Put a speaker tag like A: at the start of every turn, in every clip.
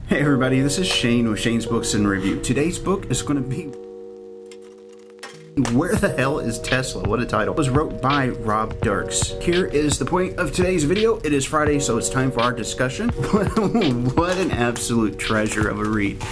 A: Hey everybody, this is Shane with Shane's Books and Review. Today's book is going to be Where the Hell is Tesla? What a title. It was wrote by Rob Dircks. Here is the point of today's video. It is Friday, so it's time for our discussion. What an absolute treasure of a read.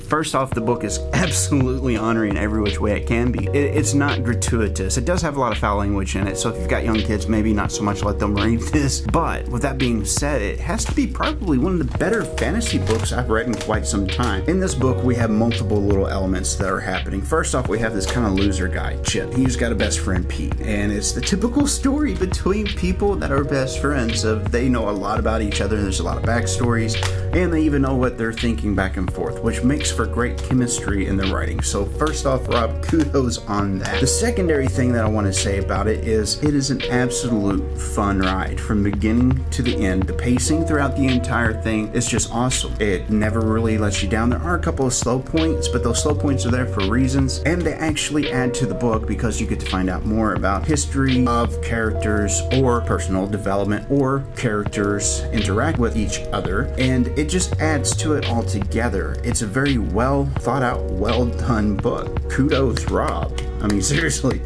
A: First off, the book is absolutely honoring every which way it can be. It's not gratuitous. It does have a lot of foul language in it, so if you've got young kids, maybe not so much let them read this. But with that being said, it has to be probably one of the better fantasy books I've read in quite some time. In this book, we have multiple little elements that are happening. First off, we have this kind of loser guy, Chip. He's got a best friend, Pete, and it's the typical story between people that are best friends of they know a lot about each other. There's a lot of backstories, and they even know what they're thinking back and forth, which makes for great chemistry in the writing. So first off, Rob, kudos on that. The secondary thing that I want to say about it is an absolute fun ride from beginning to the end. The pacing throughout the entire thing is just awesome. It never really lets you down. There are a couple of slow points, but those slow points are there for reasons, and they actually add to the book because you get to find out more about history of characters or personal development or characters interact with each other, and it just adds to it all together. It's a very well thought out, well done book. Kudos, Rob. I mean, seriously.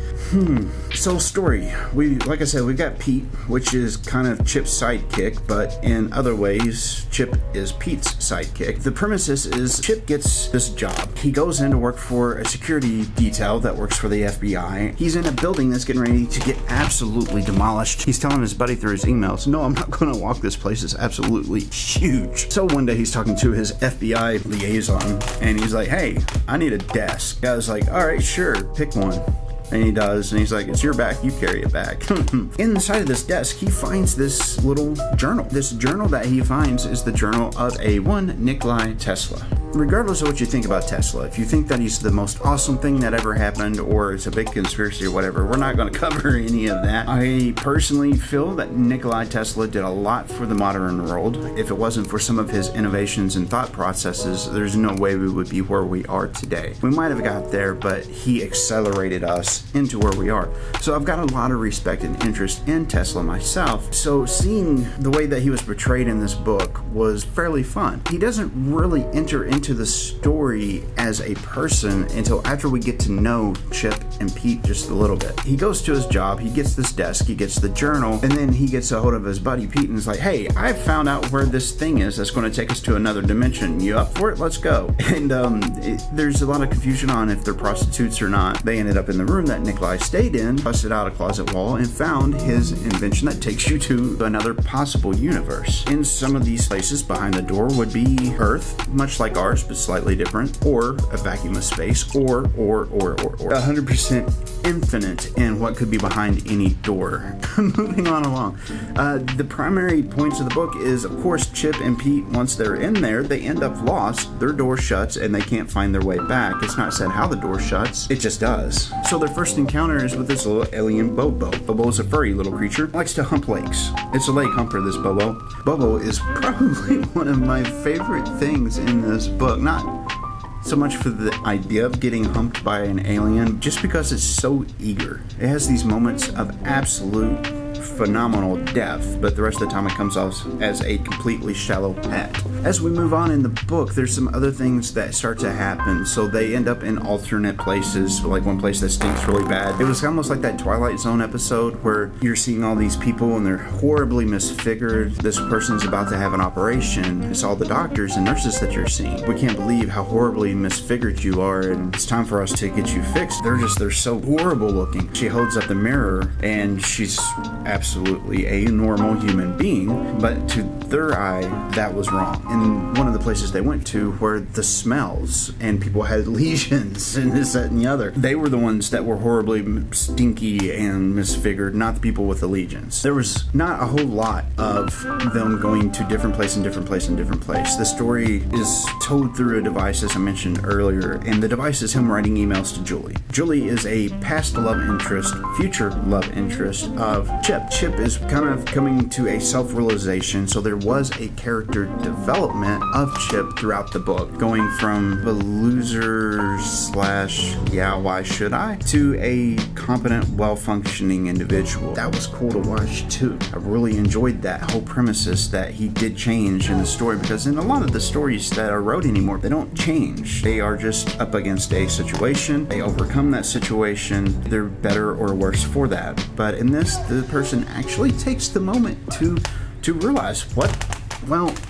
A: So story. Like I said, we've got Pete, which is kind of Chip's sidekick, but in other ways, Chip is Pete's sidekick. The premises is Chip gets this job. He goes in to work for a security detail that works for the FBI. He's in a building that's getting ready to get absolutely demolished. He's telling his buddy through his emails, no, I'm not going to walk this place. It's absolutely huge. So one day he's talking to his FBI liaison, and he's like, hey, I need a desk. The guy's like, all right, sure, pick one. And he does, and he's like, it's your back, you carry it back. Inside of this desk, he finds this little journal. This journal that he finds is the journal of one Nikola Tesla. Regardless of what you think about Tesla, if you think that he's the most awesome thing that ever happened, or it's a big conspiracy or whatever, we're not going to cover any of that. I personally feel that Nikola Tesla did a lot for the modern world. If it wasn't for some of his innovations and thought processes, there's no way we would be where we are today. We might have got there, but he accelerated us into where we are. So I've got a lot of respect and interest in Tesla myself. So seeing the way that he was portrayed in this book was fairly fun. He doesn't really enter into the story as a person until after we get to know Chip and Pete just a little bit. He goes to his job, he gets this desk, he gets the journal, and then he gets a hold of his buddy Pete and is like, hey, I found out where this thing is that's going to take us to another dimension. You up for it? Let's go. And there's a lot of confusion on if they're prostitutes or not. They ended up in the room that Nikolai stayed in, busted out a closet wall, and found his invention that takes you to another possible universe. In some of these places, behind the door would be Earth, much like ours, but slightly different, or a vacuum of space, or 100% infinite in what could be behind any door. Moving on along. The primary points of the book is, of course, Chip and Pete, once they're in there, they end up lost. Their door shuts and they can't find their way back. It's not said how the door shuts, it just does. So their first encounter is with this little alien Bobo. Bobo is a furry little creature, likes to hump lakes. It's a lake humper, this Bobo. Bobo is probably one of my favorite things in this book. Not so much for the idea of getting humped by an alien, just because it's so eager. It has these moments of absolute phenomenal depth, but the rest of the time it comes off as a completely shallow pet. As we move on in the book, there's some other things that start to happen. So they end up in alternate places, like one place that stinks really bad. It was almost like that Twilight Zone episode where you're seeing all these people and they're horribly misfigured. This person's about to have an operation. It's all the doctors and nurses that you're seeing. We can't believe how horribly misfigured you are, and it's time for us to get you fixed. They're so horrible looking. She holds up the mirror and she's absolutely a normal human being, but to their eye, that was wrong. In one of the places they went to were the smells, and people had lesions and this, that, and the other. They were the ones that were horribly stinky and misfigured, not the people with the legions. There was not a whole lot of them going to different place and different place and different place. The story is told through a device, as I mentioned earlier, and the device is him writing emails to Julie. Julie is a past love interest, future love interest of Chip. Chip is kind of coming to a self-realization, so there was a character development development of Chip throughout the book, going from the loser slash yeah, why should I, to a competent, well-functioning individual. That was cool to watch too. I really enjoyed that whole premises that he did change in the story, because in a lot of the stories that are wrote anymore, they don't change. They are just up against a situation. They overcome that situation. They're better or worse for that. But in this, the person actually takes the moment to realize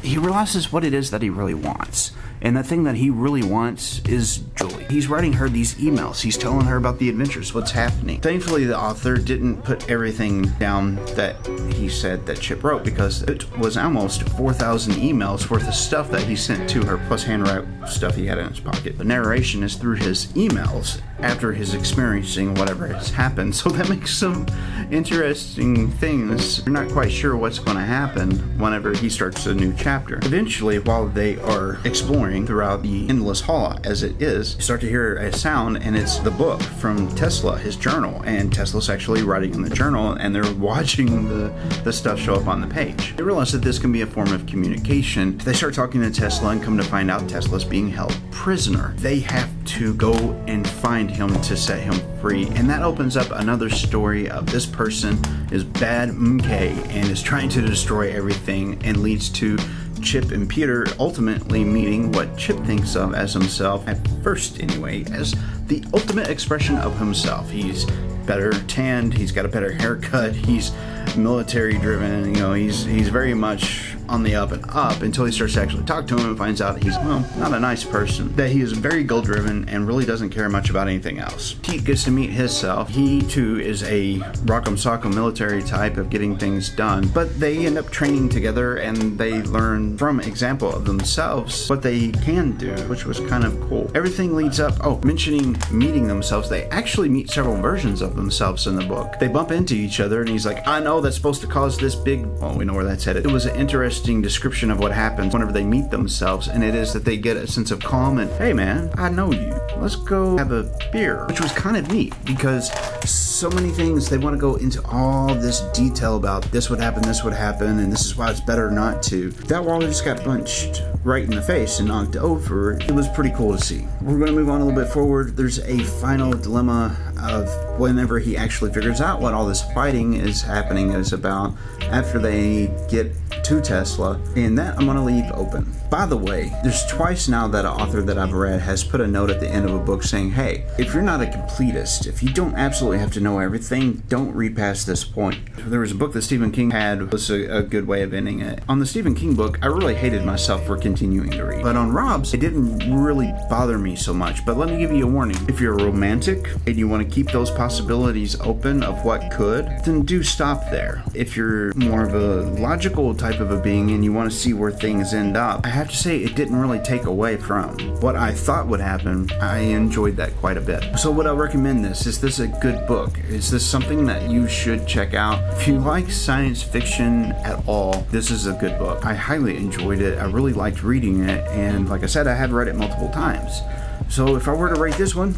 A: he realizes what it is that he really wants. And the thing that he really wants is Julie. He's writing her these emails. He's telling her about the adventures, what's happening. Thankfully, the author didn't put everything down that he said that Chip wrote, because it was almost 4,000 emails worth of stuff that he sent to her, plus handwritten stuff he had in his pocket. The narration is through his emails after his experiencing whatever has happened. So that makes some interesting things. You're not quite sure what's going to happen whenever he starts a new chapter. Eventually, while they are exploring throughout the endless hall as it is, you start to hear a sound, and it's the book from Tesla, his journal, and Tesla's actually writing in the journal, and they're watching the stuff show up on the page. They realize that this can be a form of communication. They start talking to Tesla and come to find out Tesla's being held prisoner. They have to go and find him to set him free, and that opens up another story of this person is bad MK and is trying to destroy everything, and leads to Chip and Peter ultimately meeting what Chip thinks of as himself, at first anyway, as the ultimate expression of himself. He's better tanned, he's got a better haircut, he's military driven, he's very much on the up and up, until he starts to actually talk to him and finds out he's, not a nice person, that he is very goal driven and really doesn't care much about anything else. Pete gets to meet himself. He too is a rock'em sock'em military type of getting things done, but they end up training together, and they learn from example of themselves what they can do, which was kind of cool. Everything leads up, mentioning meeting themselves, they actually meet several versions of themselves in the book. They bump into each other, and he's like, I know that's supposed to cause this big, we know where that's headed. It was an interesting description of what happens whenever they meet themselves, and it is that they get a sense of calm and, hey man, I know you, let's go have a beer, which was kind of neat, because so many things they want to go into all this detail about this would happen, and this is why it's better not to. That wall just got punched right in the face and knocked over. It was pretty cool to see. We're going to move on a little bit forward. There's a final dilemma of whenever he actually figures out what all this fighting is happening is about after they get to Tesla, and that I'm going to leave open. By the way, there's twice now that an author that I've read has put a note at the end of a book saying, hey, if you're not a completist, if you don't absolutely have to know everything, don't read past this point. There was a book that Stephen King had, was a good way of ending it. On the Stephen King book, I really hated myself for continuing to read, but on Rob's, it didn't really bother me so much. But let me give you a warning. If you're a romantic and you want to keep those possibilities open of what could, then do stop there. If you're more of a logical type of a being and you want to see where things end up, I have to say it didn't really take away from what I thought would happen. I enjoyed that quite a bit. So would I recommend this? Is this a good book? Is this something that you should check out? If you like science fiction at all, this is a good book. I highly enjoyed it. I really liked reading it, and like I said, I had read it multiple times. So if I were to rate this one,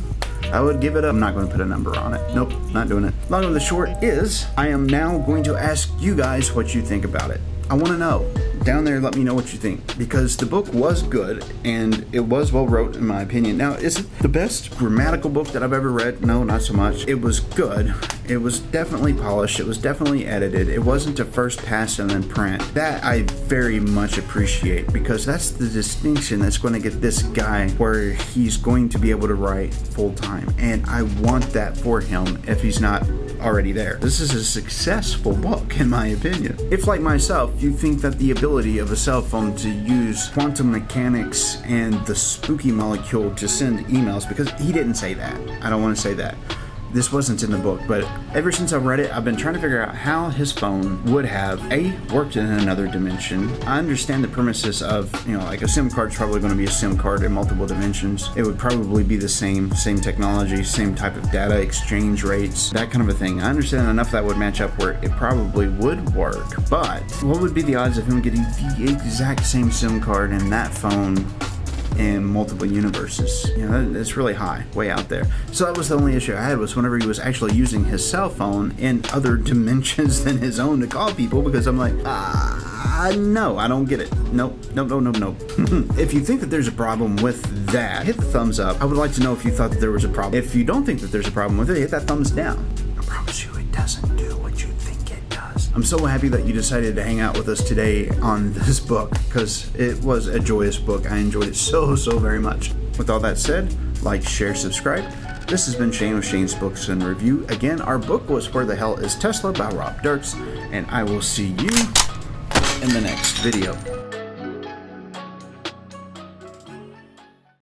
A: I would give it I'm not going to put a number on it. Nope, not doing it. Long of the short is, I am now going to ask you guys what you think about it. I want to know. Down there, let me know what you think, because the book was good and it was well wrote in my opinion. Now, is it the best grammatical book that I've ever read? No, not so much. It was good. It was definitely polished. It was definitely edited. It wasn't a first pass and then print. That I very much appreciate, because that's the distinction that's going to get this guy where he's going to be able to write full time. And I want that for him if he's not already there. This is a successful book in my opinion. If, like myself, you think that the ability of a cell phone to use quantum mechanics and the spooky molecule to send emails, because he didn't say that. I don't want to say that. This wasn't in the book, but ever since I read it, I've been trying to figure out how his phone would have worked in another dimension. I understand the premises of, like a SIM card's probably going to be a SIM card in multiple dimensions. It would probably be the same technology, same type of data exchange rates, that kind of a thing. I understand enough that would match up where it probably would work, but what would be the odds of him getting the exact same SIM card in that phone in multiple universes. You know, it's really high, way out there. So that was the only issue I had, was whenever he was actually using his cell phone in other dimensions than his own to call people, because I'm like, no, I don't get it. Nope. If you think that there's a problem with that, hit the thumbs up. I would like to know if you thought that there was a problem. If you don't think that there's a problem with it, hit that thumbs down. I promise you it doesn't do what you think it does. I'm so happy that you decided to hang out with us today on this book, because it was a joyous book. I enjoyed it so very much. With all that said, like, share, subscribe. This has been Shane with Shane's Books and Review. Again, our book was Where the Hell is Tesla by Rob Dircks, and I will see you in the next video.